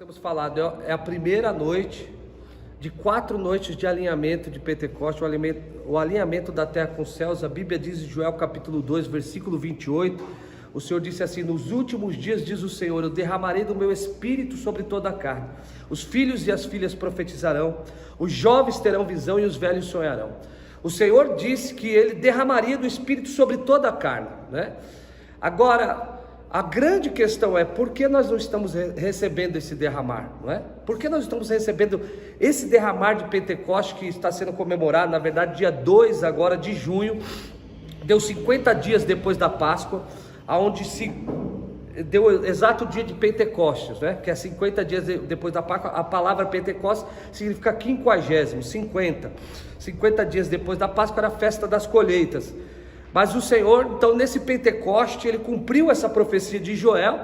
temos falado, é a primeira noite de 4 noites de alinhamento de Pentecostes, o alinhamento da terra com os céus. A Bíblia diz em Joel capítulo 2, versículo 28, o Senhor disse assim: nos últimos dias, diz o Senhor, eu derramarei do meu espírito sobre toda a carne, os filhos e as filhas profetizarão, os jovens terão visão e os velhos sonharão. O Senhor disse que Ele derramaria do espírito sobre toda a carne, né? Agora, a grande questão é, por que nós não estamos recebendo esse derramar, não é? Por que nós estamos recebendo esse derramar de Pentecostes que está sendo comemorado, na verdade dia 2 agora de junho, deu 50 dias depois da Páscoa, aonde se deu o exato dia de Pentecostes, né? Que é 50 dias depois da Páscoa. A palavra Pentecostes significa 50, 50 dias depois da Páscoa era a festa das colheitas. Mas o Senhor, então, nesse Pentecoste, Ele cumpriu essa profecia de Joel,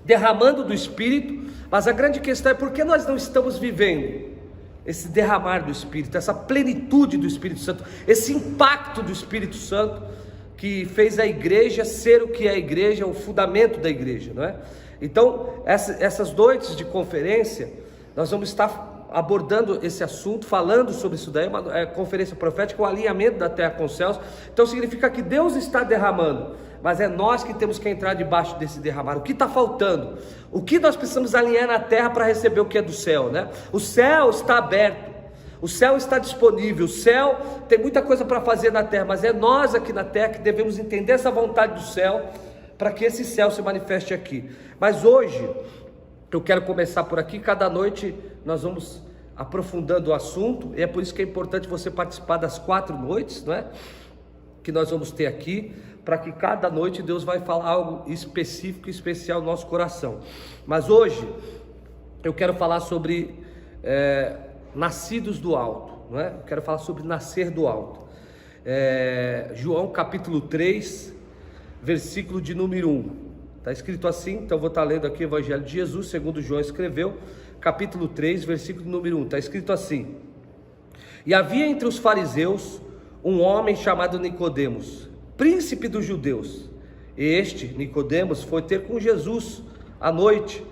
derramando do Espírito. Mas a grande questão é, por que nós não estamos vivendo esse derramar do Espírito, essa plenitude do Espírito Santo, esse impacto do Espírito Santo, que fez a igreja ser o que é a igreja, o fundamento da igreja, não é? Então, essas noites de conferência, nós vamos estar abordando esse assunto, falando sobre isso daí, uma conferência profética, o alinhamento da terra com os céus. Então significa que Deus está derramando, mas é nós que temos que entrar debaixo desse derramar. O que está faltando? O que nós precisamos alinhar na terra para receber o que é do céu, né? O céu está aberto, o céu está disponível, o céu tem muita coisa para fazer na terra, mas é nós aqui na terra que devemos entender essa vontade do céu, para que esse céu se manifeste aqui. Mas hoje, eu quero começar por aqui. Cada noite nós vamos aprofundando o assunto, e é por isso que é importante você participar das 4 noites, não é? Que nós vamos ter aqui, para que cada noite Deus vai falar algo específico e especial no nosso coração. Mas hoje eu quero falar sobre nascidos do alto, não é? Eu quero falar sobre nascer do alto. João capítulo 3, versículo de número 1. Está escrito assim, então vou estar lendo aqui o Evangelho de Jesus, segundo João escreveu, capítulo 3, versículo número 1, está escrito assim: e havia entre os fariseus um homem chamado Nicodemos, príncipe dos judeus. Este, Nicodemos, foi ter com Jesus à noite,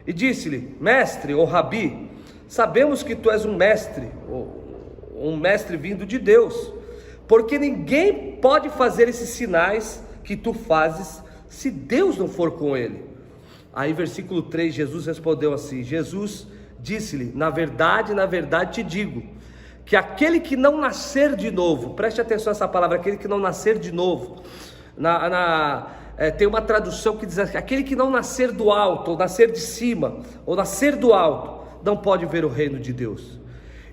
e disse-lhe: mestre, ou rabi, sabemos que tu és um mestre vindo de Deus, porque ninguém pode fazer esses sinais que tu fazes, se Deus não for com ele. Aí versículo 3, Jesus respondeu assim, Jesus disse-lhe: na verdade te digo, que aquele que não nascer de novo, preste atenção nessa palavra, aquele que não nascer de novo, tem uma tradução que diz assim: aquele que não nascer do alto, ou nascer de cima, ou nascer do alto, não pode ver o reino de Deus.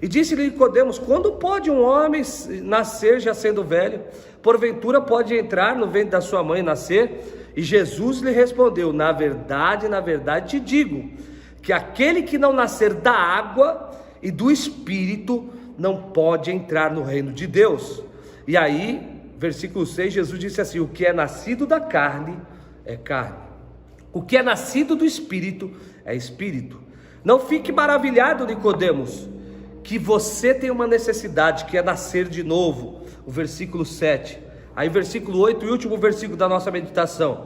E disse-lhe Nicodemos: quando pode um homem nascer já sendo velho? Porventura pode entrar no ventre da sua mãe e nascer? E Jesus lhe respondeu: na verdade te digo, que aquele que não nascer da água e do Espírito não pode entrar no reino de Deus. E aí, versículo 6, Jesus disse assim: o que é nascido da carne é carne, o que é nascido do Espírito é Espírito. Não fique maravilhado, Nicodemos, que você tem uma necessidade, que é nascer de novo. O versículo 7. Aí versículo 8 e último versículo da nossa meditação: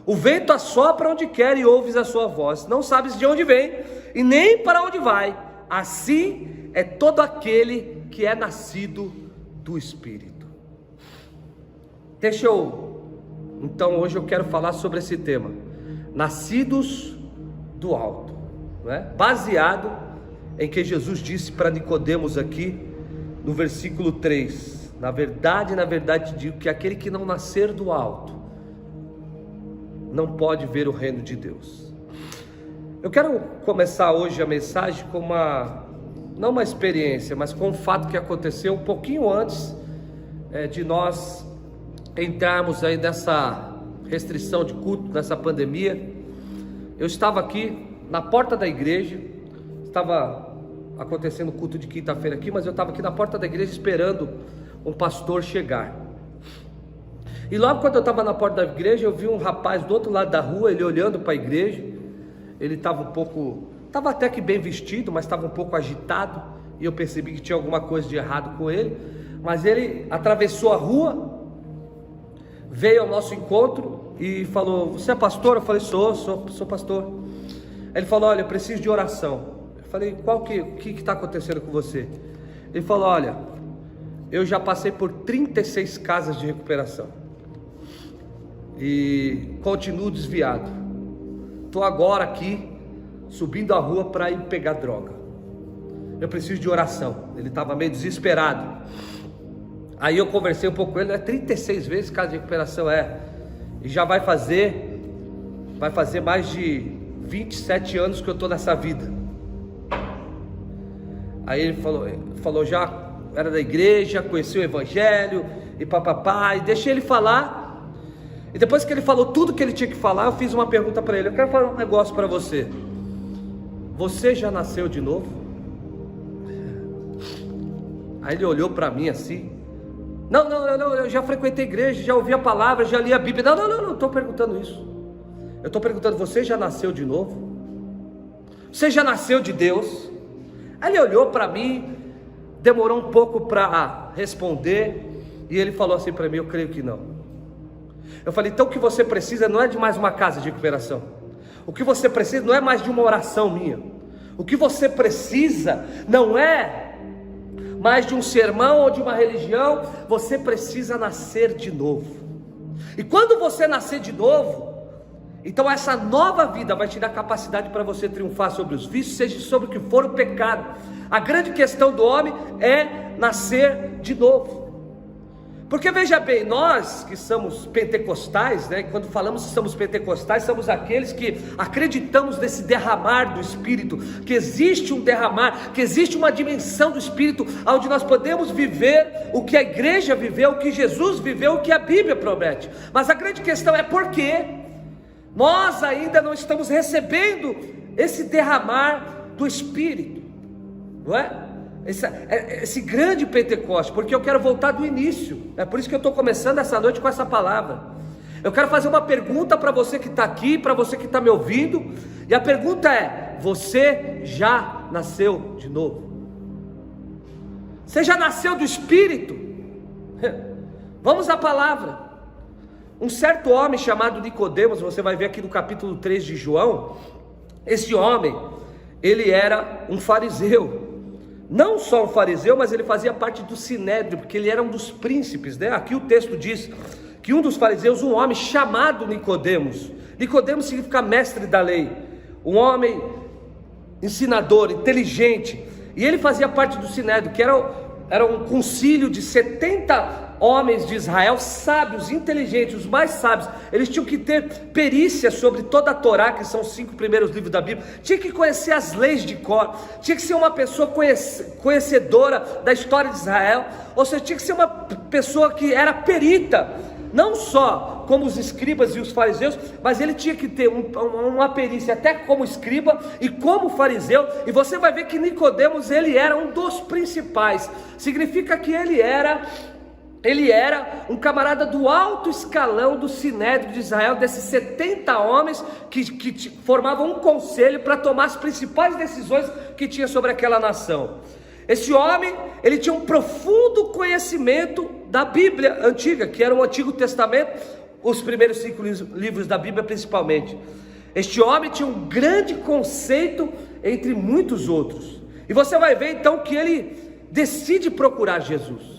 o vento assopra onde quer e ouves a sua voz, não sabes de onde vem e nem para onde vai. Assim é todo aquele que é nascido do Espírito. Então hoje eu quero falar sobre esse tema, nascidos do alto, não é? Baseado em que Jesus disse para Nicodemos aqui no versículo 3: na verdade te digo, que aquele que não nascer do alto não pode ver o reino de Deus. Eu quero começar hoje a mensagem com não uma experiência, mas com um fato que aconteceu um pouquinho antes de nós entrarmos aí nessa restrição de culto, nessa pandemia. Eu estava aqui na porta da igreja, estava acontecendo o culto de quinta-feira aqui, mas eu estava aqui na porta da igreja esperando um pastor chegar. E logo quando eu estava na porta da igreja, eu vi um rapaz do outro lado da rua, ele olhando para a igreja. Ele estava até que bem vestido, mas estava um pouco agitado, e eu percebi que tinha alguma coisa de errado com ele. Mas ele atravessou a rua, veio ao nosso encontro e falou: você é pastor? Eu falei: sou pastor. Ele falou: olha, eu preciso de oração. Eu falei: o que está acontecendo com você? Ele falou: olha, eu já passei por 36 casas de recuperação e continuo desviado. Estou agora aqui subindo a rua para ir pegar droga. Eu preciso de oração. Ele estava meio desesperado. Aí eu conversei um pouco com ele. 36 vezes casa de recuperação, e já vai fazer mais de 27 anos que eu estou nessa vida. Aí ele falou, já era da igreja, conhecia o evangelho e papapá, e deixei ele falar. E depois que ele falou tudo que ele tinha que falar, eu fiz uma pergunta para ele: eu quero falar um negócio para você. Você já nasceu de novo? Aí ele olhou para mim assim: não, eu já frequentei a igreja, já ouvi a palavra, já li a Bíblia. Não estou perguntando isso. Eu estou perguntando: você já nasceu de novo? Você já nasceu de Deus? Aí ele olhou para mim, demorou um pouco para responder, e ele falou assim para mim: eu creio que não. Eu falei: então o que você precisa não é de mais uma casa de recuperação. O que você precisa não é mais de uma oração minha. O que você precisa não é mais de um sermão ou de uma religião. Você precisa nascer de novo. E quando você nascer de novo, então essa nova vida vai te dar capacidade para você triunfar sobre os vícios, seja sobre o que for o pecado. A grande questão do homem é nascer de novo. Porque veja bem, nós que somos pentecostais, quando falamos que somos pentecostais, somos aqueles que acreditamos nesse derramar do Espírito, que existe um derramar, que existe uma dimensão do Espírito, onde nós podemos viver o que a igreja viveu, o que Jesus viveu, o que a Bíblia promete. Mas a grande questão é por que nós ainda não estamos recebendo esse derramar do Espírito, não é? Esse grande Pentecoste, porque eu quero voltar do início. É por isso que eu estou começando essa noite com essa palavra. Eu quero fazer uma pergunta para você que está aqui, para você que está me ouvindo, e a pergunta é: você já nasceu de novo? Você já nasceu do Espírito? Vamos à palavra. Um certo homem chamado Nicodemos, você vai ver aqui no capítulo 3 de João. Esse homem, ele era um fariseu. Não só um fariseu, mas ele fazia parte do Sinédrio, porque ele era um dos príncipes, Aqui o texto diz que um dos fariseus, um homem chamado Nicodemos. Nicodemos significa mestre da lei, um homem ensinador, inteligente, e ele fazia parte do Sinédrio, que era um concílio de 70 homens de Israel, sábios, inteligentes, os mais sábios. Eles tinham que ter perícia sobre toda a Torá, que são os 5 primeiros livros da Bíblia. Tinha que conhecer as leis de cor. Tinha que ser uma pessoa conhecedora da história de Israel. Ou seja, tinha que ser uma pessoa que era perita, não só como os escribas e os fariseus, mas ele tinha que ter uma perícia até como escriba e como fariseu. E você vai ver que Nicodemos, ele era um dos principais. Significa que ele era um camarada do alto escalão do Sinédrio de Israel, desses 70 homens que formavam um conselho para tomar as principais decisões que tinha sobre aquela nação. Esse homem, ele tinha um profundo conhecimento da Bíblia antiga, que era o Antigo Testamento, os primeiros 5 livros da Bíblia principalmente. Este homem tinha um grande conceito entre muitos outros. E você vai ver então que ele decide procurar Jesus.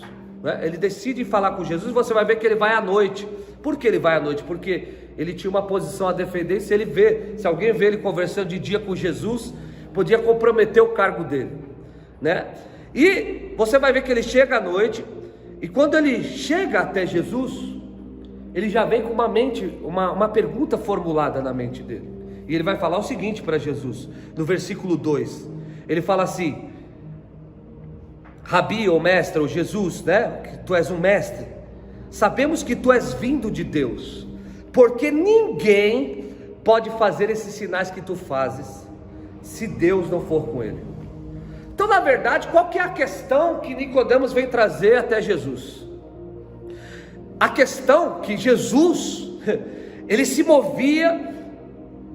Ele decide falar com Jesus. Você vai ver que ele vai à noite. Por que ele vai à noite? Porque ele tinha uma posição a defender. Se alguém vê ele conversando de dia com Jesus, podia comprometer o cargo dele, E você vai ver que ele chega à noite, e quando ele chega até Jesus, ele já vem com uma pergunta formulada na mente dele. E ele vai falar o seguinte para Jesus, no versículo 2. Ele fala assim: Rabi, ou mestre, ou Jesus, que tu és um mestre, sabemos que tu és vindo de Deus, porque ninguém pode fazer esses sinais que tu fazes, se Deus não for com ele. Então, na verdade, qual que é a questão que Nicodemos vem trazer até Jesus? A questão que Jesus, ele se movia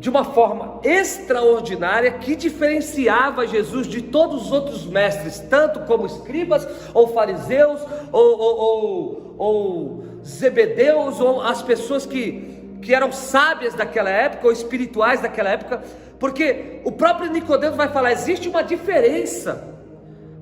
de uma forma extraordinária, que diferenciava Jesus de todos os outros mestres, tanto como escribas, ou fariseus, ou zebedeus, ou as pessoas que que eram sábias daquela época, ou espirituais daquela época, porque o próprio Nicodemos vai falar, existe uma diferença,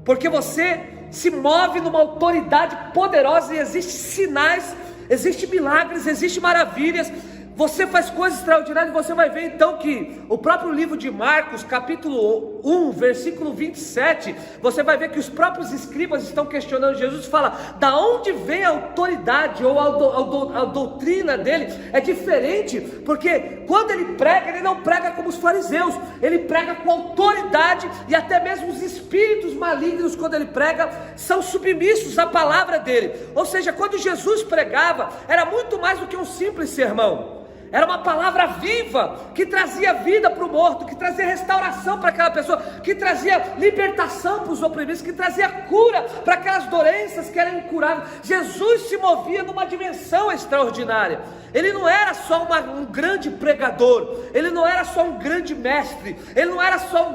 porque você se move numa autoridade poderosa, e existem sinais, existem milagres, existem maravilhas, você faz coisas extraordinárias. Você vai ver então que o próprio livro de Marcos, capítulo 1, versículo 27, você vai ver que os próprios escribas estão questionando Jesus, fala, da onde vem a autoridade, ou a doutrina dele é diferente, porque quando ele prega, ele não prega como os fariseus, ele prega com autoridade, e até mesmo os espíritos malignos, quando ele prega, são submissos à palavra dele. Ou seja, quando Jesus pregava, era muito mais do que um simples sermão, era uma palavra viva, que trazia vida para o morto, que trazia restauração para aquela pessoa, que trazia libertação para os oprimidos, que trazia cura para aquelas doenças que eram incuráveis. Jesus se movia numa dimensão extraordinária. Ele não era só um grande pregador, ele não era só um grande mestre, ele não era só um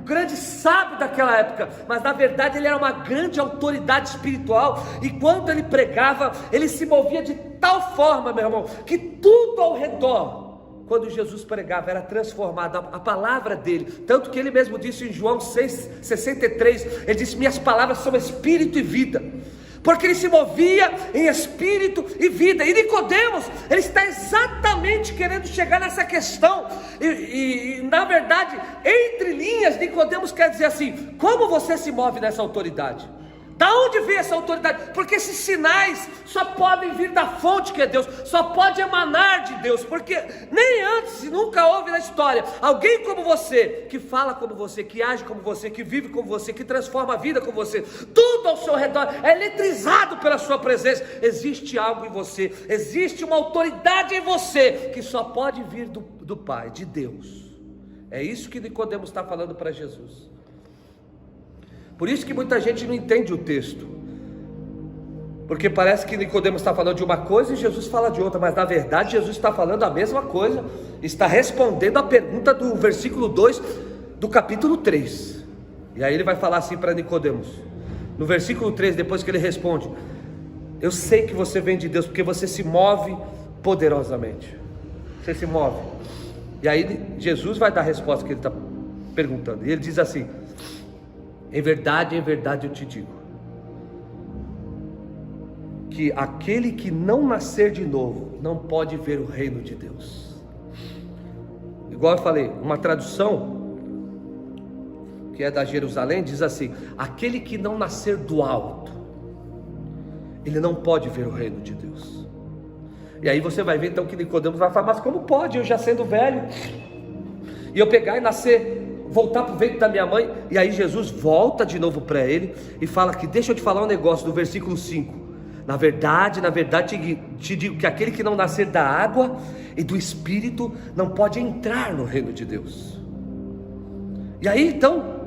grande sábio daquela época, mas na verdade ele era uma grande autoridade espiritual, e quando ele pregava, ele se movia de tal forma, meu irmão, que tudo ao redor, quando Jesus pregava, era transformado, a palavra dele, tanto que ele mesmo disse em João 6,63, ele disse, minhas palavras são espírito e vida, porque ele se movia em espírito e vida. E Nicodemos, ele está exatamente querendo chegar nessa questão, e na verdade, entre linhas, Nicodemos quer dizer assim, como você se move nessa autoridade? Da onde vem essa autoridade? Porque esses sinais só podem vir da fonte que é Deus, só pode emanar de Deus, porque nem antes, nunca houve na história alguém como você, que fala como você, que age como você, que vive como você, que transforma a vida como você, tudo ao seu redor é eletrizado pela sua presença. Existe algo em você, existe uma autoridade em você, que só pode vir do Pai, de Deus. É isso que Nicodemos está falando para Jesus. Por isso que muita gente não entende o texto, porque parece que Nicodemos está falando de uma coisa e Jesus fala de outra, mas na verdade Jesus está falando a mesma coisa, está respondendo a pergunta do versículo 2 do capítulo 3. E aí ele vai falar assim para Nicodemos, no versículo 3, depois que ele responde, eu sei que você vem de Deus, porque você se move poderosamente, você se move. E aí Jesus vai dar a resposta que ele está perguntando, e ele diz assim, em verdade eu te digo, que aquele que não nascer de novo, não pode ver o reino de Deus. Igual eu falei, uma tradução, que é da Jerusalém, diz assim, aquele que não nascer do alto, ele não pode ver o reino de Deus. E aí você vai ver então que Nicodemos vai falar, mas como pode, eu já sendo velho, e eu pegar e nascer, voltar para o ventre da minha mãe? E aí Jesus volta de novo para ele e fala que, deixa eu te falar um negócio, do versículo 5, na verdade te digo que aquele que não nascer da água e do Espírito não pode entrar no reino de Deus. E aí então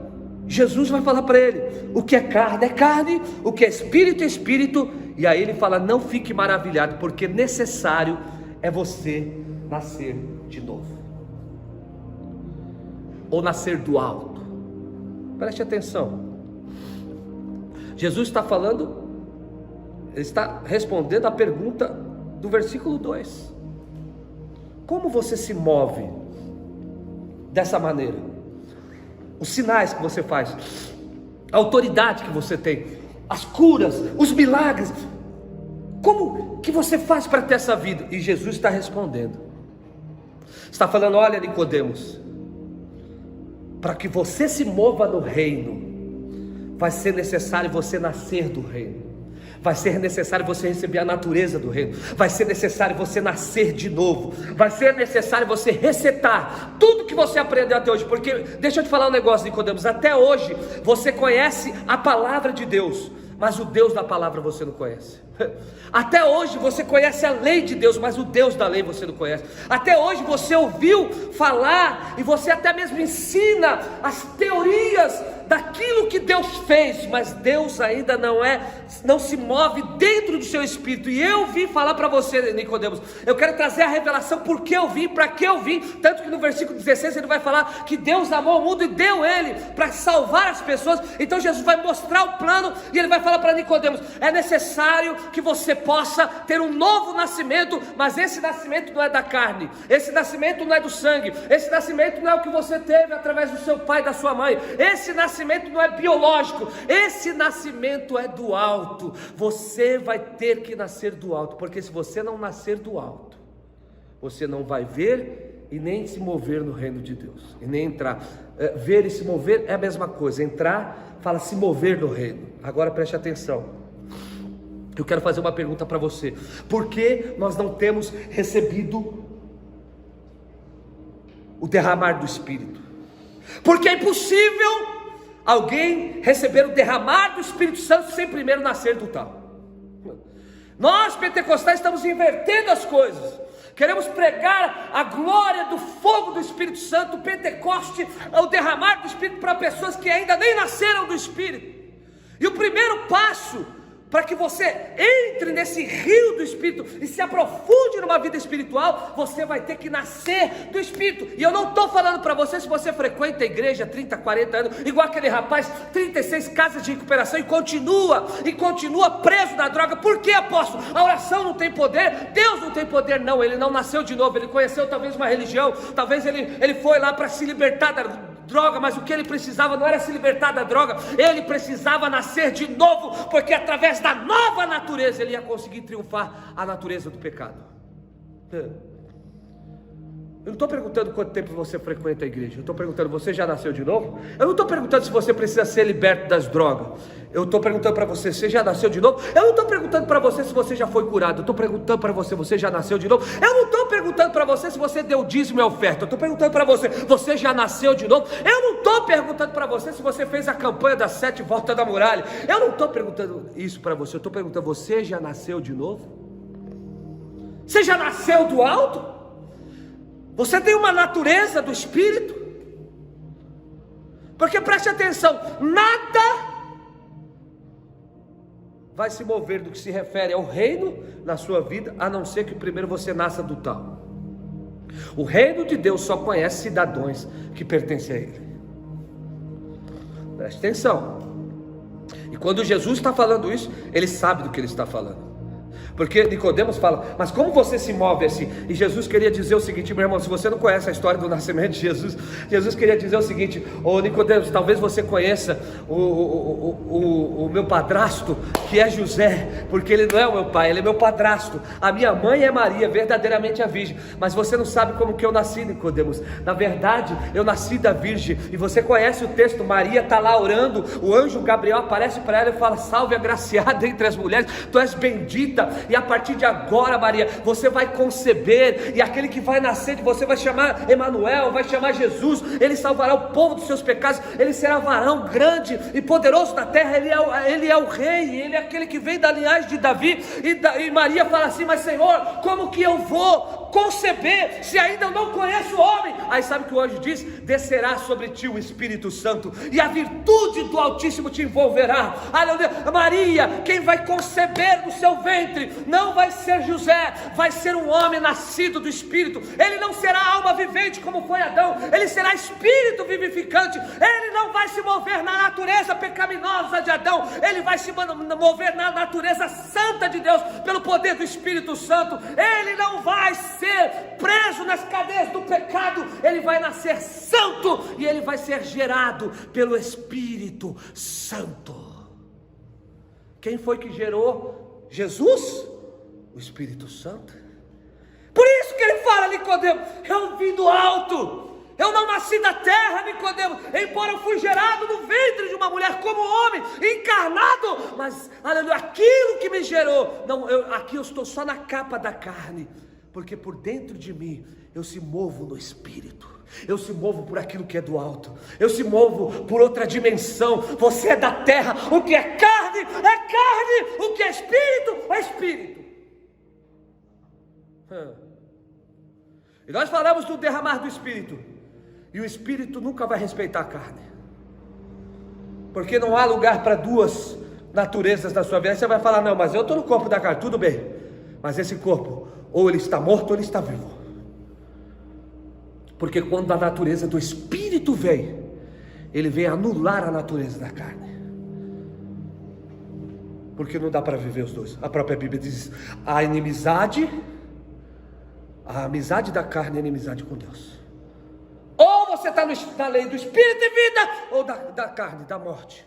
Jesus vai falar para ele, o que é carne, o que é espírito é espírito. E aí ele fala, não fique maravilhado, porque necessário é você nascer de novo, ou nascer do alto. Preste atenção, Jesus está falando, ele está respondendo a pergunta do versículo 2, como você se move dessa maneira, os sinais que você faz, a autoridade que você tem, as curas, os milagres, como que você faz para ter essa vida? E Jesus está respondendo, está falando, olha Nicodemos, para que você se mova no reino, vai ser necessário você nascer do reino, vai ser necessário você receber a natureza do reino, vai ser necessário você nascer de novo, vai ser necessário você resetar tudo que você aprendeu até hoje, porque deixa eu te falar um negócio, Nicodemos, até hoje você conhece a palavra de Deus, mas o Deus da palavra você não conhece. Até hoje você conhece a lei de Deus, mas o Deus da lei você não conhece. Até hoje você ouviu falar, e você até mesmo ensina as teorias daquilo que Deus fez, mas Deus ainda não se move dentro do seu espírito. E eu vim falar para você, Nicodemos, eu quero trazer a revelação, porque eu vim, para que eu vim. Tanto que no versículo 16 ele vai falar que Deus amou o mundo e deu ele para salvar as pessoas. Então Jesus vai mostrar o plano, e ele vai falar para Nicodemos, é necessário que você possa ter um novo nascimento, mas esse nascimento não é da carne, esse nascimento não é do sangue, esse nascimento não é o que você teve através do seu pai e da sua mãe, esse nascimento não é biológico, esse nascimento é do alto. Você vai ter que nascer do alto, porque se você não nascer do alto, você não vai ver e nem se mover no reino de Deus, e nem entrar. Ver e se mover é a mesma coisa. Entrar fala se mover no reino. Agora preste atenção, eu quero fazer uma pergunta para você: por que nós não temos recebido o derramar do Espírito? Porque é impossível alguém receber o derramar do Espírito Santo sem primeiro nascer do tal. Nós pentecostais estamos invertendo as coisas. Queremos pregar a glória do fogo do Espírito Santo, o Pentecoste, o derramar do Espírito para pessoas que ainda nem nasceram do Espírito. E o primeiro passo para que você entre nesse rio do Espírito e se aprofunde numa vida espiritual, você vai ter que nascer do Espírito. E eu não estou falando para você se você frequenta a igreja há 30, 40 anos, igual aquele rapaz, 36 casas de recuperação e continua preso na droga. Por que, apóstolo? A oração não tem poder? Deus não tem poder? Não, ele não nasceu de novo, ele conheceu talvez uma religião, talvez ele foi lá para se libertar da droga, mas o que ele precisava não era se libertar da droga, ele precisava nascer de novo, porque através da nova natureza ele ia conseguir triunfar a natureza do pecado. Eu não estou perguntando quanto tempo você frequenta a igreja, eu estou perguntando: você já nasceu de novo? Eu não estou perguntando se você precisa ser liberto das drogas, eu estou perguntando para você: você já nasceu de novo? Eu não estou perguntando para você se você já foi curado, eu estou perguntando para você: você já nasceu de novo? Eu não estou perguntando para você se você deu dízimo e oferta, eu estou perguntando para você: você já nasceu de novo? Eu não estou perguntando para você se você fez a campanha das 7 voltas da muralha, eu não estou perguntando isso para você, eu estou perguntando: você já nasceu de novo? Você já nasceu do alto? Você tem uma natureza do Espírito? Porque preste atenção, nada vai se mover do que se refere ao reino na sua vida, a não ser que primeiro você nasça do tal. O reino de Deus só conhece cidadãos que pertencem a Ele. Preste atenção. E quando Jesus está falando isso, Ele sabe do que Ele está falando. Porque Nicodemos fala: mas como você se move assim? E Jesus queria dizer o seguinte, meu irmão, se você não conhece a história do nascimento de Jesus, Jesus queria dizer o seguinte: ô Nicodemos, talvez você conheça o meu padrasto, que é José, porque ele não é o meu pai, ele é meu padrasto. A minha mãe é Maria, verdadeiramente a virgem. Mas você não sabe como que eu nasci, Nicodemos. Na verdade, eu nasci da virgem. E você conhece o texto, Maria está lá orando, o anjo Gabriel aparece para ela e fala: salve agraciada entre as mulheres, tu és bendita. E a partir de agora, Maria, você vai conceber, e aquele que vai nascer de você vai chamar Emanuel, vai chamar Jesus. Ele salvará o povo dos seus pecados, ele será varão grande e poderoso na terra. Ele é o rei, ele é aquele que vem da linhagem de Davi. E Maria fala assim: mas Senhor, como que eu vou conceber se ainda não conheço o homem? Aí sabe o que o anjo diz? Descerá sobre ti o Espírito Santo, e a virtude do Altíssimo te envolverá. Aleluia. Maria, quem vai conceber no seu ventre não vai ser José, vai ser um homem nascido do Espírito. Ele não será alma vivente como foi Adão, ele será Espírito vivificante. Ele não vai se mover na natureza pecaminosa de Adão, ele vai se mover na natureza santa de Deus, pelo poder do Espírito Santo. Ele não vai ser preso nas cadeias do pecado, ele vai nascer santo, e ele vai ser gerado pelo Espírito Santo. Quem foi que gerou Jesus? O Espírito Santo. Por isso que ele fala: Nicodemo, eu vim do alto, eu não nasci da terra, Nicodemo, embora eu fui gerado no ventre de uma mulher como homem, encarnado, mas aleluia, aquilo que me gerou, aqui eu estou só na capa da carne, porque por dentro de mim eu se movo no Espírito, eu se movo por aquilo que é do alto, eu se movo por outra dimensão. Você é da terra, o que é carne é carne, o que é espírito é espírito. E nós falamos do derramar do Espírito, e o Espírito nunca vai respeitar a carne, porque não há lugar para duas naturezas na sua vida. Aí você vai falar: não, mas eu estou no corpo da carne, tudo bem, mas esse corpo, ou ele está morto ou ele está vivo, porque quando a natureza do Espírito vem, ele vem anular a natureza da carne. Porque não dá para viver os dois. A própria Bíblia diz: a amizade da carne é inimizade com Deus. Ou você está na lei do espírito e vida, ou da carne, da morte.